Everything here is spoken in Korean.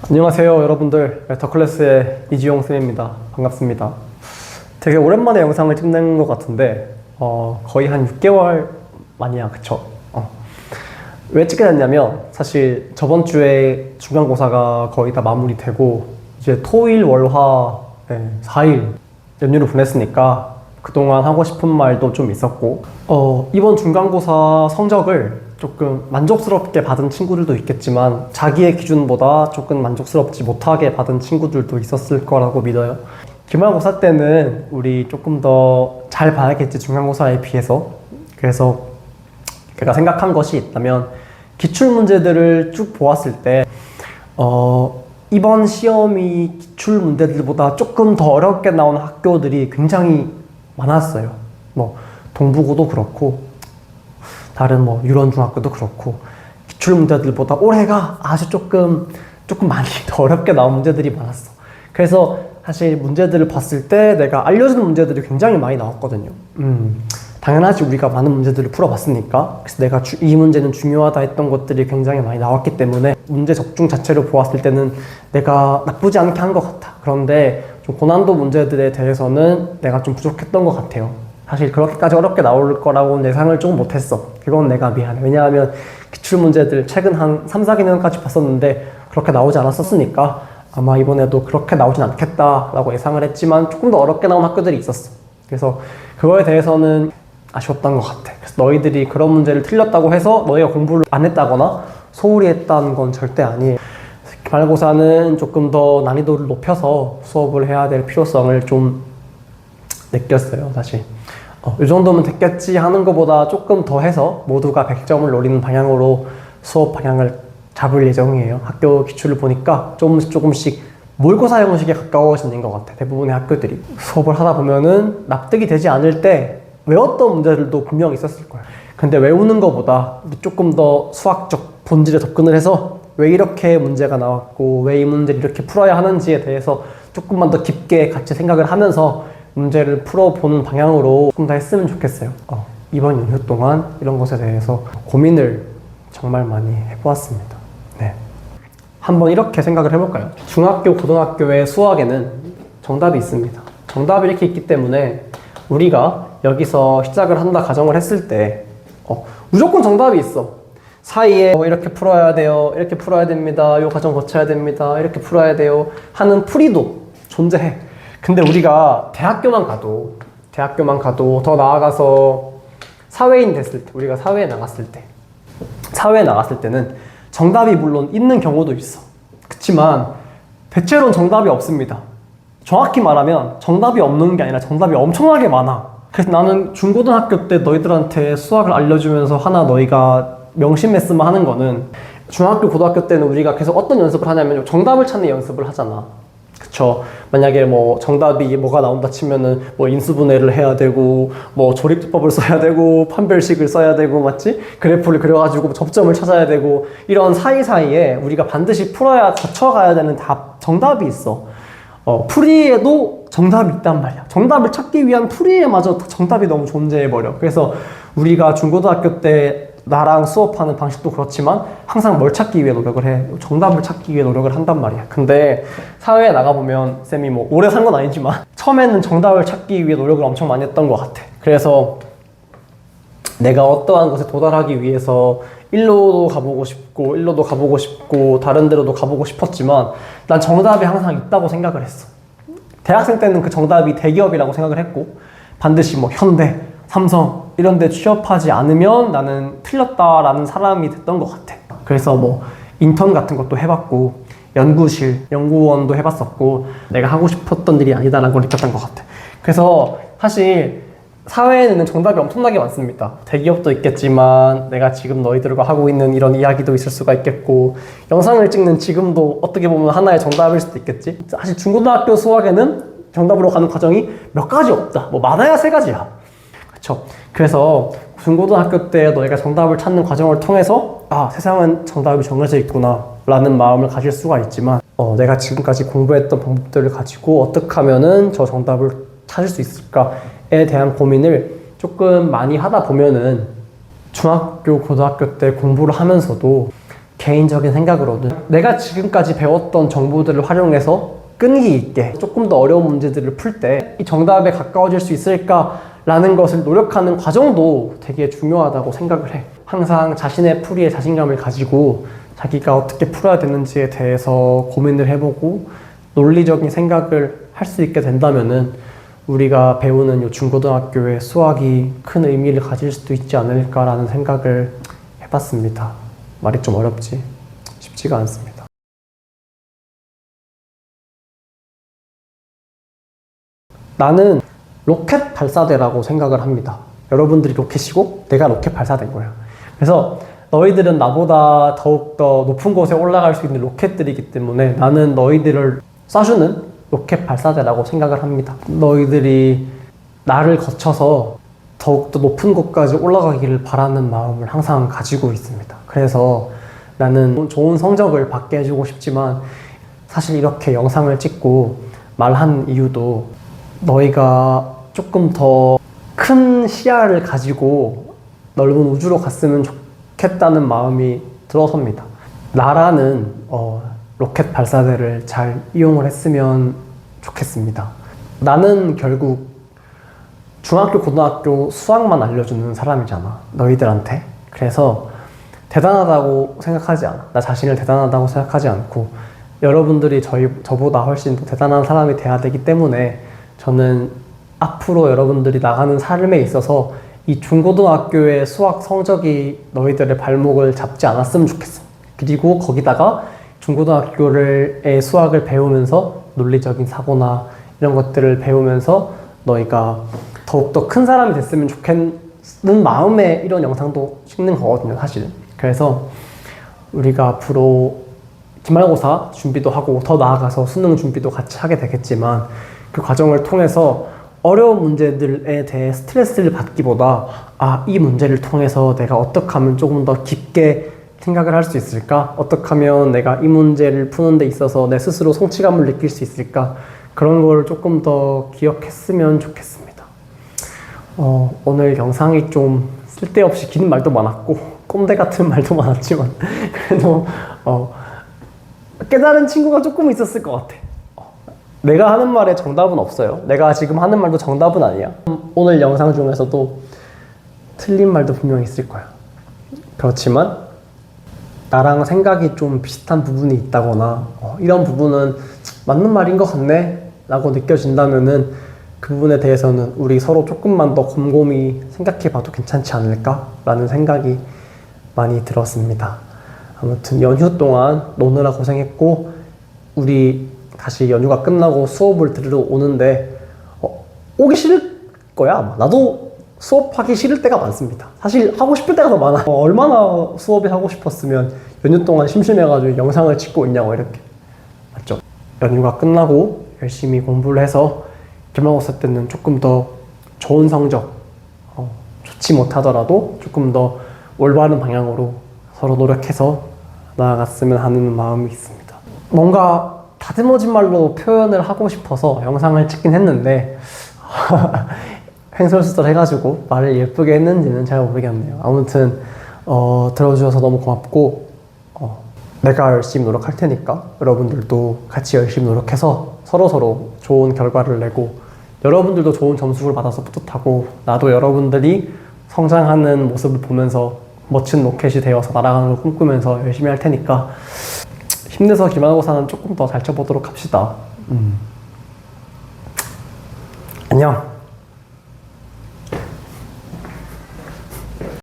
안녕하세요 여러분들, 더클래스의 이지용 쌤입니다. 반갑습니다. 되게 오랜만에 영상을 찍는 것 같은데 거의 한 6개월 만이야. 그쵸? 왜 찍게 됐냐면 사실 저번 주에 중간고사가 거의 다 마무리되고 이제 토일 월화 4일 연휴를 보냈으니까 그동안 하고 싶은 말도 좀 있었고 이번 중간고사 성적을 조금 만족스럽게 받은 친구들도 있겠지만 자기의 기준보다 조금 만족스럽지 못하게 받은 친구들도 있었을 거라고 믿어요. 기말고사 때는 우리 조금 더 잘 봐야겠지, 중간고사에 비해서. 그래서 제가 생각한 것이 있다면 기출문제들을 쭉 보았을 때 이번 시험이 기출문제들보다 조금 더 어렵게 나온 학교들이 굉장히 많았어요. 뭐 동부고도 그렇고 다른 뭐 유런중학교도 그렇고 기출문제들보다 올해가 아주 조금 많이 더 어렵게 나온 문제들이 많았어. 그래서 사실 문제들을 봤을 때 내가 알려주는 문제들이 굉장히 많이 나왔거든요. 당연하지, 우리가 많은 문제들을 풀어봤으니까. 그래서 내가 이 문제는 중요하다 했던 것들이 굉장히 많이 나왔기 때문에 문제 적중 자체로 보았을 때는 내가 나쁘지 않게 한 것 같아. 그런데 좀 고난도 문제들에 대해서는 내가 좀 부족했던 것 같아요. 사실 그렇게까지 어렵게 나올 거라고 예상을 조금 못했어. 그건 내가 미안해. 왜냐하면 기출문제들 최근 한 3, 4개년까지 봤었는데 그렇게 나오지 않았었으니까 아마 이번에도 그렇게 나오진 않겠다라고 예상을 했지만 조금 더 어렵게 나온 학교들이 있었어. 그래서 그거에 대해서는 아쉬웠던 것 같아. 그래서 너희들이 그런 문제를 틀렸다고 해서 너희가 공부를 안 했다거나 소홀히 했다는 건 절대 아니에요. 기말고사는 조금 더 난이도를 높여서 수업을 해야 될 필요성을 좀 느꼈어요, 사실. 이 정도면 됐겠지 하는 것보다 조금 더 해서 모두가 100점을 노리는 방향으로 수업 방향을 잡을 예정이에요. 학교 기출을 보니까 조금씩 모의고사 형식에 가까워지는 것 같아. 대부분의 학교들이 수업을 하다 보면은 납득이 되지 않을 때 외웠던 문제들도 분명 있었을 거야. 근데 외우는 것보다 조금 더 수학적 본질에 접근을 해서 왜 이렇게 문제가 나왔고 왜 이 문제를 이렇게 풀어야 하는지에 대해서 조금만 더 깊게 같이 생각을 하면서 문제를 풀어보는 방향으로 조금 더 했으면 좋겠어요. 이번 연휴 동안 이런 것에 대해서 고민을 정말 많이 해보았습니다. 네. 한번 이렇게 생각을 해볼까요? 중학교, 고등학교의 수학에는 정답이 있습니다. 정답이 이렇게 있기 때문에 우리가 여기서 시작을 한다 가정을 했을 때 무조건 정답이 있어. 사이에 이렇게 풀어야 돼요, 이렇게 풀어야 됩니다, 이 과정 거쳐야 됩니다, 이렇게 풀어야 돼요 하는 풀이도 존재해. 근데 우리가 대학교만 가도 더 나아가서 사회인 됐을 때, 우리가 사회에 나갔을 때는 정답이 물론 있는 경우도 있어. 그치만 대체로는 정답이 없습니다. 정확히 말하면 정답이 없는 게 아니라 정답이 엄청나게 많아. 그래서 나는 중고등학교 때 너희들한테 수학을 알려주면서 하나 너희가 명심했으면 하는 거는, 중학교, 고등학교 때는 우리가 계속 어떤 연습을 하냐면 정답을 찾는 연습을 하잖아. 그쵸? 만약에 뭐 정답이 뭐가 나온다 치면은 뭐 인수분해를 해야 되고 뭐 조립법을 써야 되고 판별식을 써야 되고, 맞지? 그래프를 그려가지고 접점을 찾아야 되고, 이런 사이사이에 우리가 반드시 풀어야 거쳐가야 되는 정답이 있어. 풀이에도 정답이 있단 말이야. 정답을 찾기 위한 풀이에마저 정답이 너무 존재해버려. 그래서 우리가 중고등학교 때 나랑 수업하는 방식도 그렇지만 항상 뭘 찾기 위해 노력을 해. 정답을 찾기 위해 노력을 한단 말이야. 근데 사회에 나가보면 쌤이 뭐 오래 산 건 아니지만 처음에는 정답을 찾기 위해 노력을 엄청 많이 했던 것 같아. 그래서 내가 어떠한 곳에 도달하기 위해서 일로도 가보고 싶고 다른 데로도 가보고 싶었지만 난 정답이 항상 있다고 생각을 했어. 대학생 때는 그 정답이 대기업이라고 생각을 했고, 반드시 뭐 현대, 삼성 이런 데 취업하지 않으면 나는 틀렸다라는 사람이 됐던 것 같아. 그래서 뭐 인턴 같은 것도 해봤고 연구원도 해봤었고, 내가 하고 싶었던 일이 아니다라는 걸 느꼈던 것 같아. 그래서 사실 사회에는 정답이 엄청나게 많습니다. 대기업도 있겠지만 내가 지금 너희들과 하고 있는 이런 이야기도 있을 수가 있겠고, 영상을 찍는 지금도 어떻게 보면 하나의 정답일 수도 있겠지. 사실 중고등학교 수학에는 정답으로 가는 과정이 몇 가지 없다. 뭐 많아야 3가지야. 그쵸? 그래서 중고등학교 때 너희가 정답을 찾는 과정을 통해서 세상은 정답이 정해져 있구나 라는 마음을 가질 수가 있지만, 내가 지금까지 공부했던 방법들을 가지고 어떻게 하면은 저 정답을 찾을 수 있을까에 대한 고민을 조금 많이 하다 보면은 중학교, 고등학교 때 공부를 하면서도 개인적인 생각으로는 내가 지금까지 배웠던 정보들을 활용해서 끈기 있게 조금 더 어려운 문제들을 풀 때 이 정답에 가까워질 수 있을까라는 것을 노력하는 과정도 되게 중요하다고 생각을 해. 항상 자신의 풀이에 자신감을 가지고 자기가 어떻게 풀어야 되는지에 대해서 고민을 해보고 논리적인 생각을 할 수 있게 된다면은 우리가 배우는 요 중고등학교의 수학이 큰 의미를 가질 수도 있지 않을까라는 생각을 해봤습니다. 말이 좀 어렵지? 쉽지가 않습니다. 나는 로켓 발사대라고 생각을 합니다. 여러분들이 로켓이고 내가 로켓 발사대인 거야. 그래서 너희들은 나보다 더욱더 높은 곳에 올라갈 수 있는 로켓들이기 때문에 나는 너희들을 쏴주는 로켓 발사대라고 생각을 합니다. 너희들이 나를 거쳐서 더욱더 높은 곳까지 올라가기를 바라는 마음을 항상 가지고 있습니다. 그래서 나는 좋은 성적을 받게 해주고 싶지만 사실 이렇게 영상을 찍고 말한 이유도 너희가 조금 더 큰 시야를 가지고 넓은 우주로 갔으면 좋겠다는 마음이 들어섭니다. 나라는 로켓 발사대를 잘 이용을 했으면 좋겠습니다. 나는 결국 중학교, 고등학교 수학만 알려주는 사람이잖아, 너희들한테. 그래서 대단하다고 생각하지 않아. 나 자신을 대단하다고 생각하지 않고 여러분들이 저보다 훨씬 더 대단한 사람이 돼야 되기 때문에 저는 앞으로 여러분들이 나가는 삶에 있어서 이 중고등학교의 수학 성적이 너희들의 발목을 잡지 않았으면 좋겠어. 그리고 거기다가 중고등학교의 수학을 배우면서 논리적인 사고나 이런 것들을 배우면서 너희가 더욱더 큰 사람이 됐으면 좋겠는 마음에 이런 영상도 찍는 거거든요, 사실은. 그래서 우리가 앞으로 기말고사 준비도 하고 더 나아가서 수능 준비도 같이 하게 되겠지만 그 과정을 통해서 어려운 문제들에 대해 스트레스를 받기보다 이 문제를 통해서 내가 어떻게 하면 조금 더 깊게 생각을 할 수 있을까? 어떻게 하면 내가 이 문제를 푸는 데 있어서 내 스스로 성취감을 느낄 수 있을까? 그런 걸 조금 더 기억했으면 좋겠습니다. 오늘 영상이 좀 쓸데없이 긴 말도 많았고 꼼대 같은 말도 많았지만 그래도 깨달은 친구가 조금 있었을 것 같아. 내가 하는 말에 정답은 없어요. 내가 지금 하는 말도 정답은 아니야. 오늘 영상 중에서도 틀린 말도 분명히 있을 거야. 그렇지만 나랑 생각이 좀 비슷한 부분이 있다거나 이런 부분은 맞는 말인 것 같네 라고 느껴진다면은 그 부분에 대해서는 우리 서로 조금만 더 곰곰이 생각해 봐도 괜찮지 않을까 라는 생각이 많이 들었습니다. 아무튼 연휴 동안 노느라 고생했고 우리 다시 연휴가 끝나고 수업을 들으러 오는데 오기 싫을 거야 아마. 나도 수업하기 싫을 때가 많습니다. 사실 하고 싶을 때가 더 많아. 얼마나 수업이 하고 싶었으면 연휴 동안 심심해가지고 영상을 찍고 있냐고 이렇게. 맞죠? 연휴가 끝나고 열심히 공부를 해서 기말고사 때는 조금 더 좋은 성적, 좋지 못하더라도 조금 더 올바른 방향으로 서로 노력해서 나아갔으면 하는 마음이 있습니다. 뭔가 다듬어진 말로 표현을 하고 싶어서 영상을 찍긴 했는데 횡설수설 해가지고 말을 예쁘게 했는지는 잘 모르겠네요. 아무튼 들어주셔서 너무 고맙고 내가 열심히 노력할 테니까 여러분들도 같이 열심히 노력해서 서로서로 좋은 결과를 내고 여러분들도 좋은 점수를 받아서 뿌듯하고 나도 여러분들이 성장하는 모습을 보면서 멋진 로켓이 되어서 날아가는 걸 꿈꾸면서 열심히 할 테니까 힘내서 기말고사는 조금 더 잘 쳐보도록 합시다. 안녕.